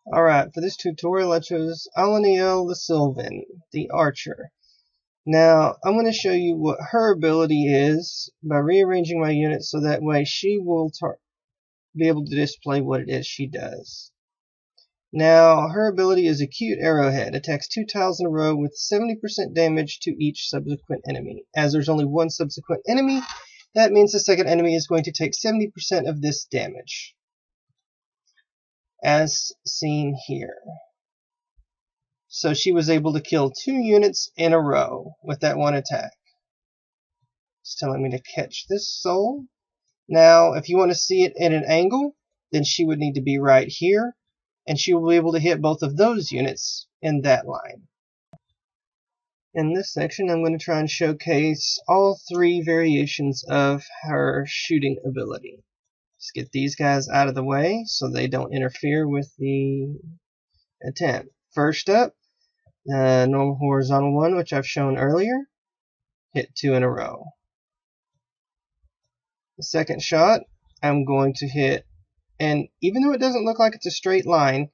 Alright, for this tutorial I chose Alaniel the Sylvan, the Archer. Now, I'm going to show you what her ability is by rearranging my units so that way she will be able to display what it is she does. Now, her ability is Acute Arrowhead. Attacks 2 tiles in a row with 70% damage to each subsequent enemy. As there's only one subsequent enemy, that means the second enemy is going to take 70% of this damage, as seen here. So she was able to kill 2 units in a row with that one attack. It's telling me to catch this soul. Now, if you want to see it at an angle, then she would need to be right here, and she will be able to hit both of those units in that line. In this section, I'm going to try and showcase all 3 variations of her shooting ability. Just get these guys out of the way so they don't interfere with the attempt. First up, the normal horizontal one, which I've shown earlier, hit 2 in a row. The second shot, I'm going to hit, and even though it doesn't look like it's a straight line,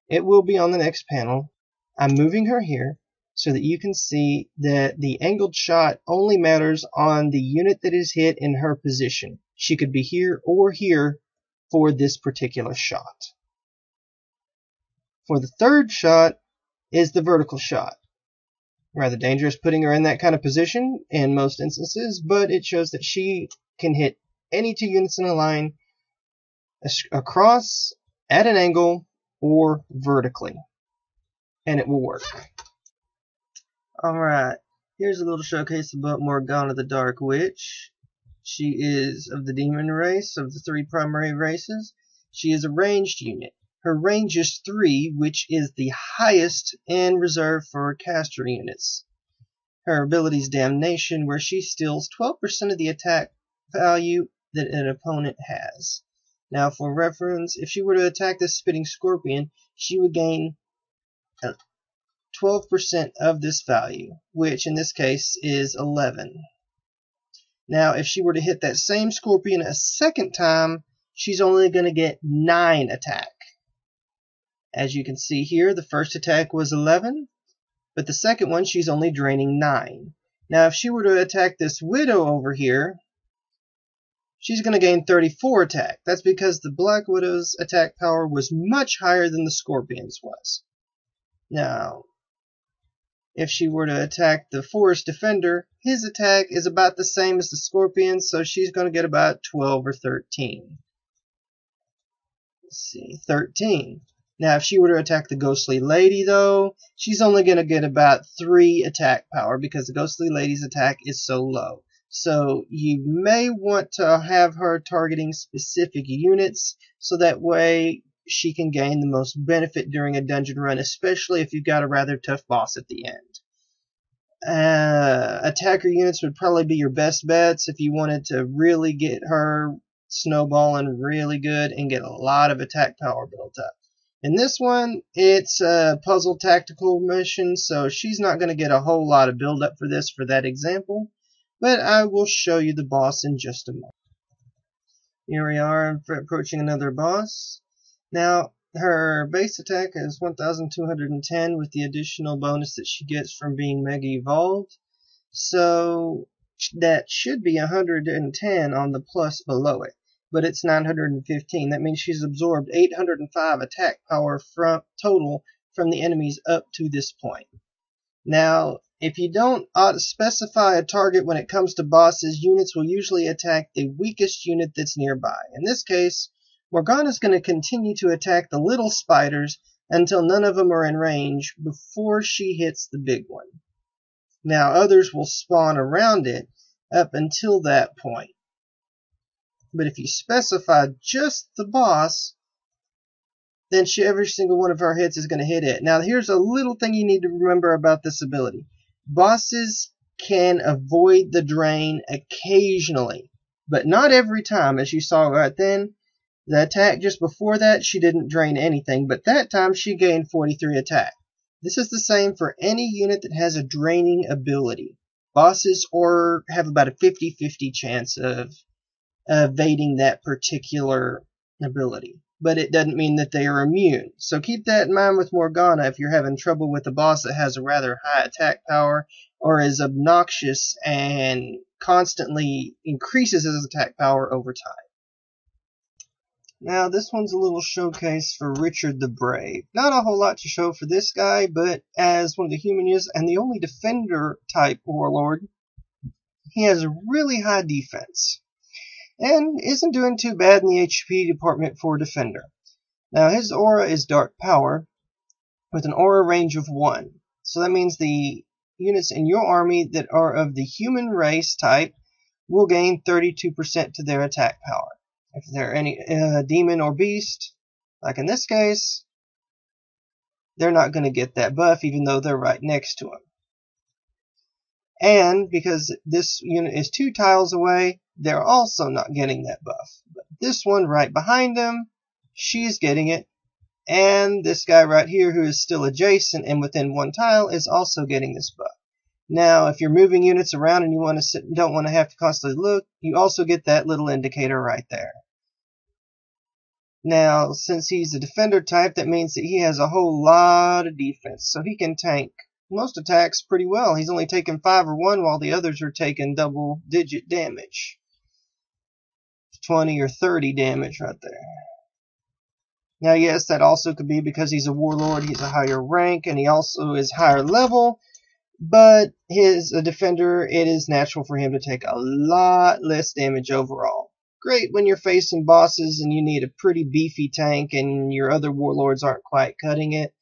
it will be on the next panel. I'm moving her here so that you can see that the angled shot only matters on the unit that is hit in her position. She could be here or here for this particular shot. For the third shot is the vertical shot. Rather dangerous putting her in that kind of position in most instances, but it shows that she can hit any 2 units in a line across, at an angle, or vertically, and it will work. Alright, here's a little showcase about Morgana the Dark Witch. She is of the demon race, of the 3 primary races. She is a ranged unit. Her range is 3, which is the highest in reserve for caster units. Her ability is Damnation, where she steals 12% of the attack value that an opponent has. Now, for reference, if she were to attack this Spitting Scorpion, she would gain 12% of this value, which in this case is 11. Now, if she were to hit that same Scorpion a second time, she's only going to get 9 attack. As you can see here, the first attack was 11, but the second one she's only draining 9. Now, if she were to attack this Widow over here, she's going to gain 34 attack. That's because the Black Widow's attack power was much higher than the Scorpion's was. Now, if she were to attack the Forest Defender, his attack is about the same as the Scorpion's, so she's going to get about 12 or 13. Let's see, 13. Now, if she were to attack the Ghostly Lady, though, she's only going to get about 3 attack power because the Ghostly Lady's attack is so low. So you may want to have her targeting specific units so that way she can gain the most benefit during a dungeon run, especially if you've got a rather tough boss at the end. Attacker units would probably be your best bets if you wanted to really get her snowballing really good and get a lot of attack power built up. In this one, it's a puzzle tactical mission, so she's not going to get a whole lot of build up for this for that example, but I will show you the boss in just a moment. Here we are approaching another boss. Now, her base attack is 1,210 with the additional bonus that she gets from being Mega Evolved. So that should be 110 on the plus below it, but it's 915. That means she's absorbed 805 attack power total from the enemies up to this point. Now, if you don't specify a target when it comes to bosses, units will usually attack the weakest unit that's nearby. In this case, Morgana's going to continue to attack the little spiders until none of them are in range before she hits the big one. Now, others will spawn around it up until that point. But if you specify just the boss, then every single one of her hits is going to hit it. Now, here's a little thing you need to remember about this ability. Bosses can avoid the drain occasionally, but not every time, as you saw right then. The attack just before that, she didn't drain anything, but that time she gained 43 attack. This is the same for any unit that has a draining ability. Bosses have about a 50-50 chance of evading that particular ability. but it doesn't mean that they are immune. So keep that in mind with Morgana if you're having trouble with a boss that has a rather high attack power or is obnoxious and constantly increases his attack power over time. Now this one's a little showcase for Richard the Brave. Not a whole lot to show for this guy, but as one of the human units and the only defender type warlord, he has a really high defense and isn't doing too bad in the HP department for defender. Now his aura is dark power with an aura range of 1. So that means the units in your army that are of the human race type will gain 32% to their attack power. If they're any demon or beast, like in this case, they're not going to get that buff even though they're right next to him. And because this unit is 2 tiles away, they're also not getting that buff. But this one right behind them, she's getting it. And this guy right here who is still adjacent and within 1 tile is also getting this buff. Now, if you're moving units around and you want to sit and don't want to have to constantly look, you also get that little indicator right there. Now, since he's a defender type, that means that he has a whole lot of defense, so he can tank most attacks pretty well. He's only taking 5 or 1 while the others are taking double-digit damage. 20 or 30 damage right there. Now, yes, that also could be because he's a warlord, he's a higher rank, and he also is higher level. But as a defender, it is natural for him to take a lot less damage overall. Great when you're facing bosses and you need a pretty beefy tank and your other warlords aren't quite cutting it.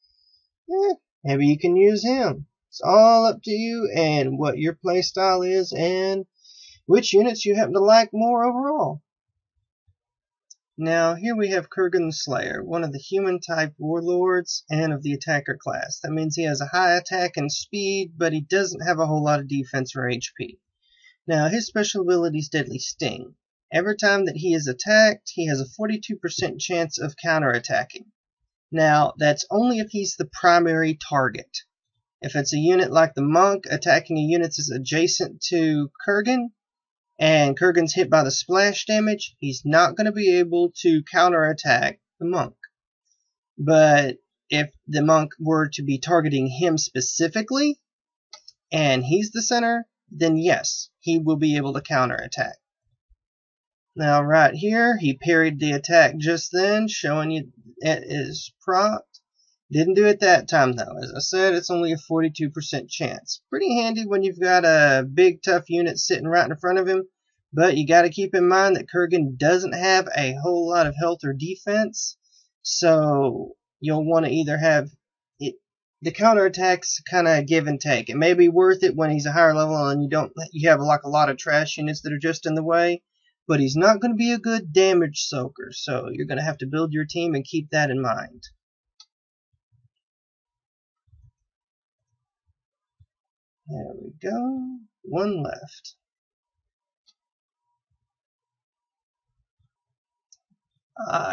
Maybe you can use him. It's all up to you and what your playstyle is and which units you happen to like more overall. Now, here we have Kurgan the Slayer, one of the human-type warlords and of the attacker class. That means he has a high attack and speed, but he doesn't have a whole lot of defense or HP. Now, his special ability is Deadly Sting. Every time that he is attacked, he has a 42% chance of counterattacking. Now, that's only if he's the primary target. If it's a unit like the Monk attacking a unit that's adjacent to Kurgan, and Kurgan's hit by the splash damage, he's not going to be able to counterattack the Monk. But if the Monk were to be targeting him specifically, and he's the center, then yes, he will be able to counterattack. Now right here, he parried the attack just then, showing you it is proc. Didn't do it that time though. As I said, it's only a 42% chance. Pretty handy when you've got a big tough unit sitting right in front of him. But you got to keep in mind that Kurgan doesn't have a whole lot of health or defense. So you'll want to either have it. The counterattacks kind of give and take. It may be worth it when he's a higher level and you have like a lot of trash units that are just in the way. But he's not going to be a good damage soaker. So you're going to have to build your team and keep that in mind. There we go. 1 left.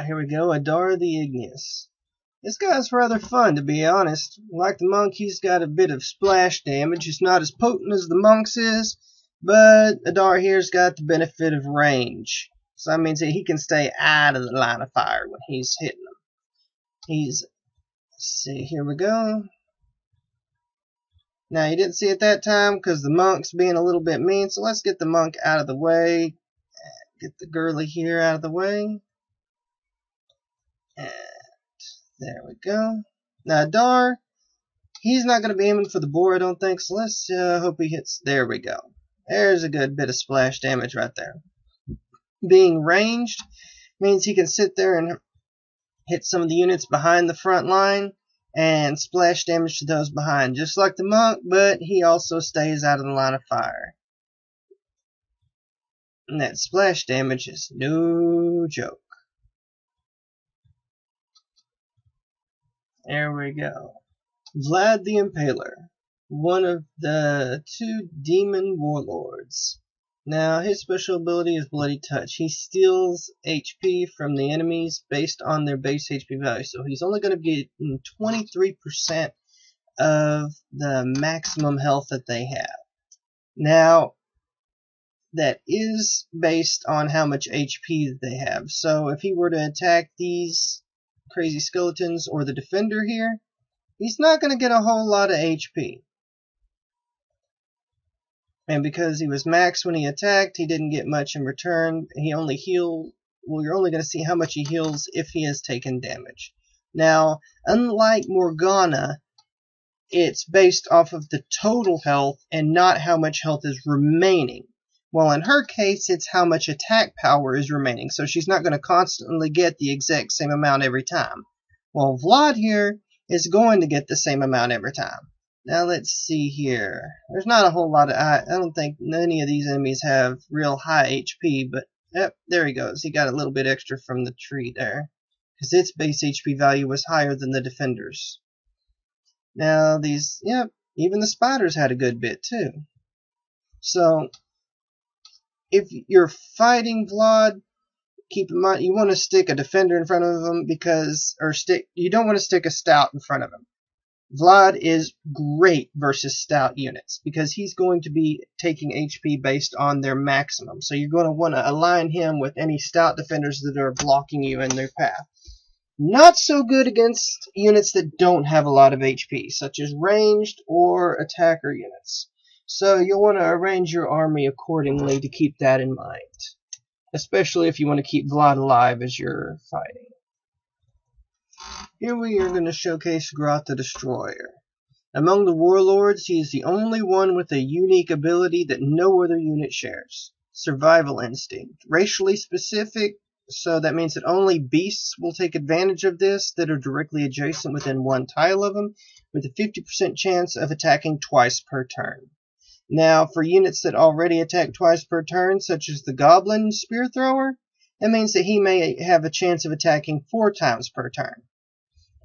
Here we go. Adar the Igneous. This guy's rather fun, to be honest. Like the Monk, he's got a bit of splash damage. It's not as potent as the Monk's is, but Adar here's got the benefit of range. So that means that he can stay out of the line of fire when he's hitting them. Let's see, here we go. Now, you didn't see it that time because the Monk's being a little bit mean, so let's get the Monk out of the way. Get the girly here out of the way. And there we go. Now, Adar, he's not going to be aiming for the boar, I don't think, so let's hope he hits. There we go. There's a good bit of splash damage right there. Being ranged means he can sit there and hit some of the units behind the front line and splash damage to those behind, just like the Monk, but he also stays out of the line of fire. And that splash damage is no joke. There we go. Vlad the Impaler, one of the 2 demon warlords. Now, his special ability is Bloody Touch. He steals HP from the enemies based on their base HP value. So he's only going to get 23% of the maximum health that they have. Now, that is based on how much HP they have. So if he were to attack these crazy skeletons or the defender here, he's not going to get a whole lot of HP. And because he was max when he attacked, he didn't get much in return. He only healed. Well, you're only going to see how much he heals if he has taken damage. Now, unlike Morgana, it's based off of the total health and not how much health is remaining. Well, in her case, it's how much attack power is remaining, so she's not going to constantly get the exact same amount every time. Well, Vlad here is going to get the same amount every time. Now, let's see here. There's not a whole lot of... I don't think any of these enemies have real high HP, but yep, there he goes. He got a little bit extra from the tree there, because its base HP value was higher than the defender's. Now, these, yep, even the spiders had a good bit, too. So, if you're fighting Vlad, keep in mind, you want to stick a defender in front of him you don't want to stick a stout in front of him. Vlad is great versus stout units, because he's going to be taking HP based on their maximum. So you're going to want to align him with any stout defenders that are blocking you in their path. Not so good against units that don't have a lot of HP, such as ranged or attacker units. So you'll want to arrange your army accordingly to keep that in mind, especially if you want to keep Vlad alive as you're fighting. Here we are going to showcase Grot the Destroyer. Among the Warlords, he is the only one with a unique ability that no other unit shares. Survival Instinct. Racially specific, so that means that only beasts will take advantage of this that are directly adjacent within one tile of them, with a 50% chance of attacking twice per turn. Now, for units that already attack twice per turn, such as the Goblin Spear Thrower, that means that he may have a chance of attacking 4 times per turn.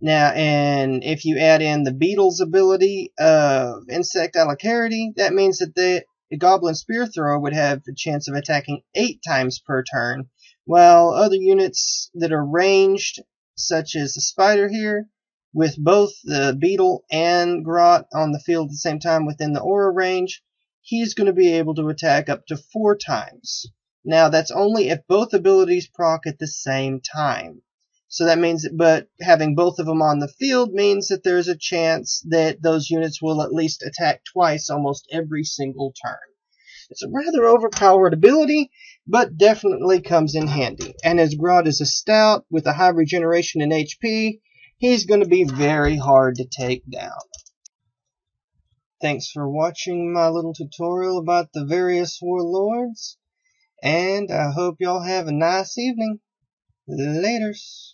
Now, and if you add in the Beetle's ability of Insect Alacrity, that means that the Goblin Spear Thrower would have a chance of attacking 8 times per turn, while other units that are ranged, such as the Spider here, with both the Beetle and Grot on the field at the same time within the aura range, he's going to be able to attack up to 4 times. Now, that's only if both abilities proc at the same time. So that means, but having both of them on the field means that there's a chance that those units will at least attack twice almost every single turn. It's a rather overpowered ability, but definitely comes in handy. And as Grot is a stout with a high regeneration in HP, he's going to be very hard to take down. Thanks for watching my little tutorial about the various Warlords, and I hope y'all have a nice evening. Laters.